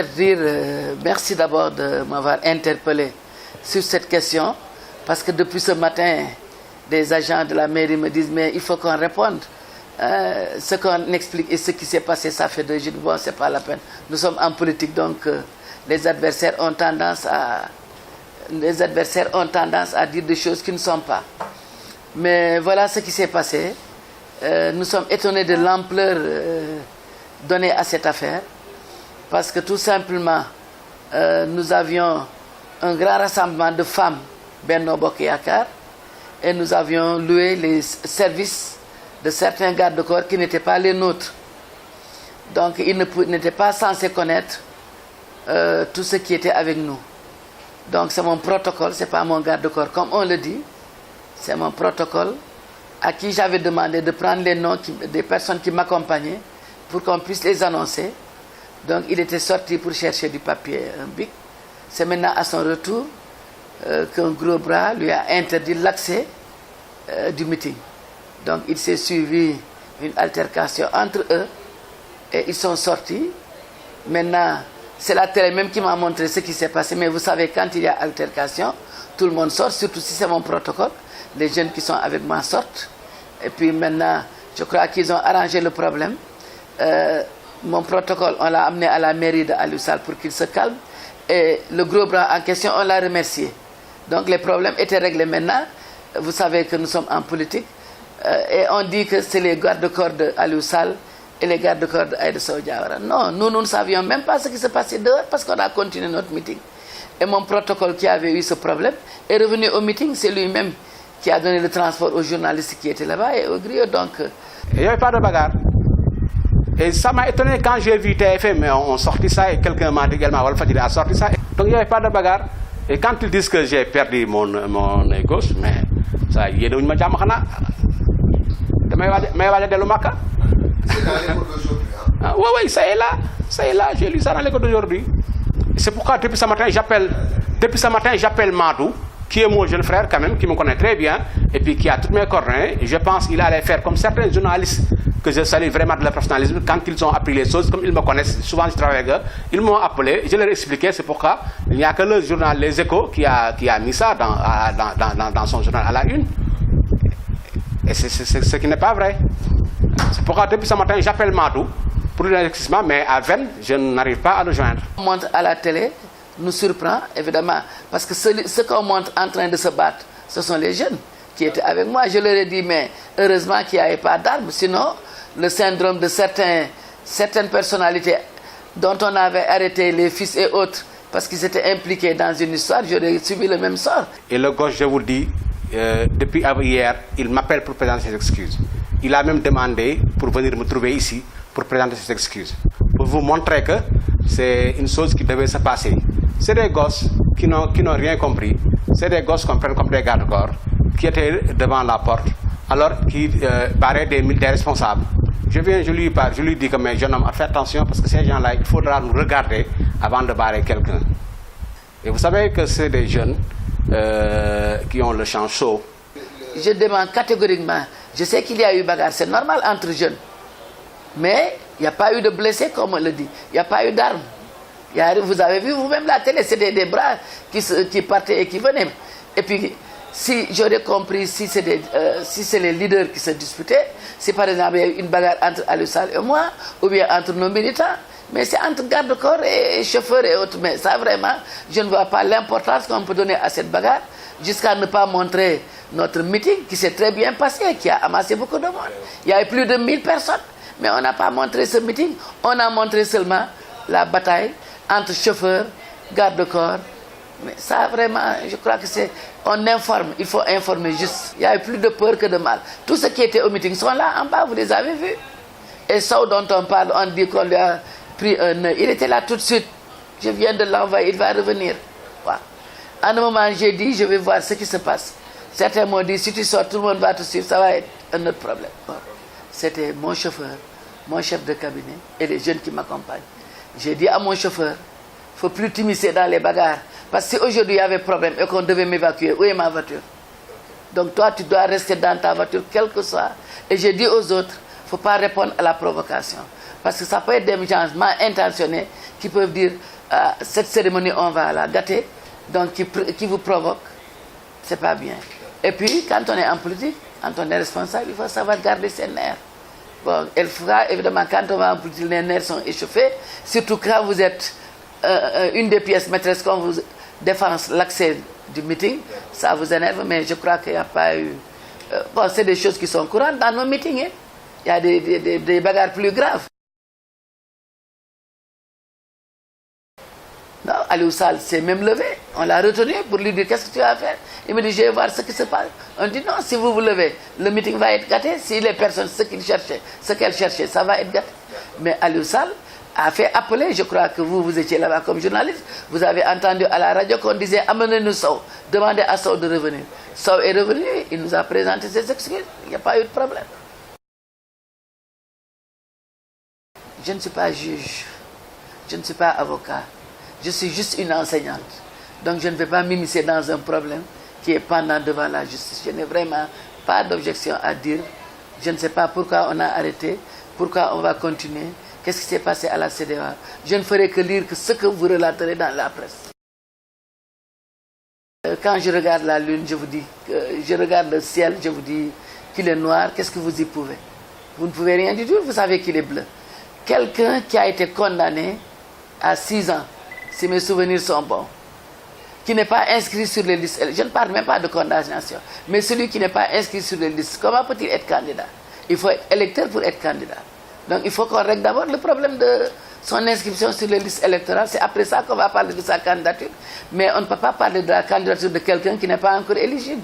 fait rire. Merci d'abord de m'avoir interpellé sur cette question, parce que depuis ce matin, des agents de la mairie me disent mais il faut qu'on réponde. Ce qu'on explique et ce qui s'est passé, ça fait 2 jours. Bon, c'est pas la peine. Nous sommes en politique, donc les adversaires ont tendance à dire des choses qui ne sont pas. Mais voilà ce qui s'est passé. Nous sommes étonnés de l'ampleur donnée à cette affaire, parce que tout simplement, nous avions un grand rassemblement de femmes, Benno Bokk Yakaar, et nous avions loué les services de certains gardes-corps qui n'étaient pas les nôtres. Donc ils n'étaient pas censés connaître tout ce qui était avec nous. Donc c'est mon protocole, c'est pas mon garde-corps, comme on le dit. C'est mon protocole à qui j'avais demandé de prendre les noms des personnes qui m'accompagnaient pour qu'on puisse les annoncer. Donc il était sorti pour chercher du papier, un bic. C'est maintenant à son retour qu'un gros bras lui a interdit l'accès du meeting. Donc il s'est suivi une altercation entre eux et ils sont sortis. Maintenant, c'est la télé même qui m'a montré ce qui s'est passé. Mais vous savez, quand il y a altercation, tout le monde sort, surtout si c'est mon protocole. Les jeunes qui sont avec moi sortent. Et puis maintenant, je crois qu'ils ont arrangé le problème. Mon protocole, on l'a amené à la mairie de Aliou Sall pour qu'il se calme. Et le gros bras en question, on l'a remercié. Donc les problèmes étaient réglés maintenant. Vous savez que nous sommes en politique. Et on dit que c'est les gardes-corps de Aliou Sall et les gardes-corps d'Aïda Sow Diawara. Non, nous ne savions même pas ce qui se passait dehors parce qu'on a continué notre meeting. Et mon protocole qui avait eu ce problème est revenu au meeting. C'est lui-même qui a donné le transport aux journalistes qui étaient là-bas et aux griots. Donc, il n'y avait pas de bagarre. Et ça m'a étonné quand j'ai vu TFM, on sortit ça et quelqu'un m'a dit également, Walfadjri a sorti ça. Donc il n'y avait pas de bagarre. Et quand ils disent que j'ai perdu mon gauche, mais ça y est, de ma jàmm xanaa damay waaj a dellu Makka. C'est dans l'école d'aujourd'hui, hein? Oui, ça est là, j'ai lu ça dans l'école d'aujourd'hui. C'est pourquoi depuis ce matin j'appelle Madou, qui est mon jeune frère quand même, qui me connaît très bien, et puis qui a toutes mes coordonnées. Je pense qu'il allait faire comme certains journalistes que je salue vraiment de leur professionnalisme, quand ils ont appris les choses, comme ils me connaissent, souvent je travaille avec eux, ils m'ont appelé, je leur ai expliqué, c'est pourquoi il n'y a que le journal Les Échos qui a mis ça dans son journal à la une. Et c'est ce qui n'est pas vrai. C'est pourquoi depuis ce matin j'appelle Madou pour l'éclaircissement, mais à Vennes, je n'arrive pas à le joindre. On montre à la télé, nous surprend évidemment, parce que ce qu'on montre en train de se battre, ce sont les jeunes qui étaient avec moi. Je leur ai dit, mais heureusement qu'il n'y avait pas d'armes, sinon le syndrome de certaines personnalités dont on avait arrêté les fils et autres parce qu'ils étaient impliqués dans une histoire, j'aurais subi le même sort. Et le gauche, je vous le dis, depuis hier, il m'appelle pour présenter ses excuses. Il a même demandé pour venir me trouver ici pour présenter ses excuses. Pour vous montrer que c'est une chose qui devait se passer. C'est des gosses qui n'ont rien compris. C'est des gosses qu'on prenne comme des gardes-corps qui étaient devant la porte, alors qui barraient des responsables. Je lui dis que mes jeunes hommes, faites attention parce que ces gens-là, il faudra nous regarder avant de barrer quelqu'un. Et vous savez que c'est des jeunes qui ont le champ chaud. Je demande catégoriquement, je sais qu'il y a eu bagarre, c'est normal entre jeunes, mais il n'y a pas eu de blessés comme on le dit, il n'y a pas eu d'armes. Vous avez vu vous-même la télé, c'était des bras qui partaient et qui venaient. Et puis, si j'aurais compris, si c'est les leaders qui se disputaient, si par exemple il y a eu une bagarre entre Aliou Sall et moi, ou bien entre nos militants, mais c'est entre garde-corps et chauffeurs et autres. Mais ça vraiment, je ne vois pas l'importance qu'on peut donner à cette bagarre, jusqu'à ne pas montrer notre meeting qui s'est très bien passé, qui a amassé beaucoup de monde. Il y avait plus de 1000 personnes, mais on n'a pas montré ce meeting, on a montré seulement la bataille entre chauffeurs, garde-corps. Mais ça vraiment, je crois que c'est... On informe, il faut informer juste. Il y avait plus de peur que de mal. Tous ceux qui étaient au meeting sont là en bas, vous les avez vus. Et Sow dont on parle, on dit qu'on lui a pris un œil. Il était là tout de suite. Je viens de l'envoyer, il va revenir. Voilà. À un moment, j'ai dit, je vais voir ce qui se passe. Certains m'ont dit, si tu sors, tout le monde va te suivre, ça va être un autre problème. Voilà. C'était mon chauffeur, mon chef de cabinet et les jeunes qui m'accompagnent. J'ai dit à mon chauffeur, il ne faut plus t'immiscer dans les bagarres. Parce que si aujourd'hui il y avait problème et qu'on devait m'évacuer, où est ma voiture? Donc toi, tu dois rester dans ta voiture, quel que soit. Et j'ai dit aux autres, ne faut pas répondre à la provocation. Parce que ça peut être des gens mal intentionnés qui peuvent dire cette cérémonie, on va la gâter, donc qui vous provoque. C'est pas bien. Et puis, quand on est en politique, quand on est responsable, il faut savoir garder ses nerfs. Bon, il faudra, évidemment, quand on va en politique, les nerfs sont échauffés, surtout quand vous êtes une des pièces maîtresses qu'on vous défend l'accès du meeting, ça vous énerve, mais je crois qu'il n'y a pas eu... bon, c'est des choses qui sont courantes dans nos meetings. Hein. Il y a des bagarres plus graves. Non, Aliou Sall s'est même levé. On l'a retenu pour lui dire qu'est-ce que tu vas faire. Il me dit je vais voir ce qui se passe. On dit non, si vous vous levez, le meeting va être gâté. Si les personnes, ce qu'elles cherchaient, ça va être gâté. Mais Aliou Sall a fait appeler, je crois que vous étiez là-bas comme journaliste, vous avez entendu à la radio qu'on disait amenez-nous Sow, demandez à Sow de revenir. Sow est revenu, il nous a présenté ses excuses, il n'y a pas eu de problème. Je ne suis pas juge, je ne suis pas avocat. Je suis juste une enseignante. Donc je ne vais pas m'immiscer dans un problème qui est pendant devant la justice. Je n'ai vraiment pas d'objection à dire. Je ne sais pas pourquoi on a arrêté, pourquoi on va continuer, qu'est-ce qui s'est passé à la CEDEAO. Je ne ferai que lire ce que vous relaterez dans la presse. Quand je regarde la lune, je vous dis, je regarde le ciel, je vous dis qu'il est noir, qu'est-ce que vous y pouvez? Vous ne pouvez rien du tout, vous savez qu'il est bleu. Quelqu'un qui a été condamné à 6 ans, si mes souvenirs sont bons, qui n'est pas inscrit sur les listes, je ne parle même pas de condamnation, mais celui qui n'est pas inscrit sur les listes, comment peut-il être candidat? Il faut être électeur pour être candidat. Donc il faut qu'on règle d'abord le problème de son inscription sur les listes électorales, c'est après ça qu'on va parler de sa candidature. Mais on ne peut pas parler de la candidature de quelqu'un qui n'est pas encore éligible.